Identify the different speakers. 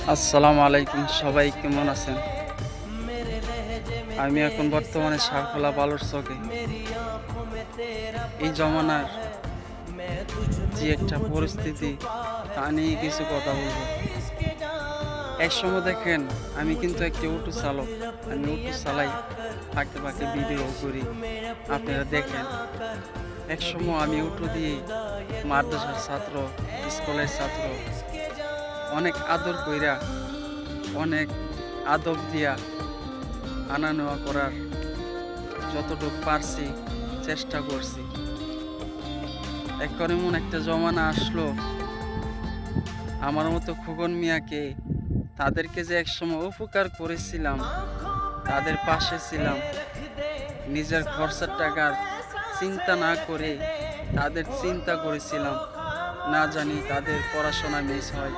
Speaker 1: আসসালামু আলাইকুম, সবাই কেমন আছেন? আমি এখন বর্তমানে সারখোলা বালুর চকে। এই জমানার যে একটা পরিস্থিতি তা নিয়ে কিছু কথা বলবো। একসময় দেখেন আমি কিন্তু একটি অটো চালক। আমি অটো চালাই, ফাঁকে ফাঁকে ভিডিও করি, আপনারা দেখেন। একসময় আমি অটো দিয়ে মাদ্রাসার ছাত্র, স্কুলের ছাত্র অনেক আদর কইরা, অনেক আদব দিয়া আনা নেওয়া করার যতটুকু পারছি চেষ্টা করছি। এখন এমন একটা জমানা আসলো, আমার মতো খোকন মিয়াকে, তাদেরকে যে একসময় উপকার করেছিলাম, তাদের পাশে ছিলাম, নিজের খরচার টাকার চিন্তা না করে তাদের চিন্তা করেছিলাম, না জানি তাদের পড়াশোনা মিস হয়,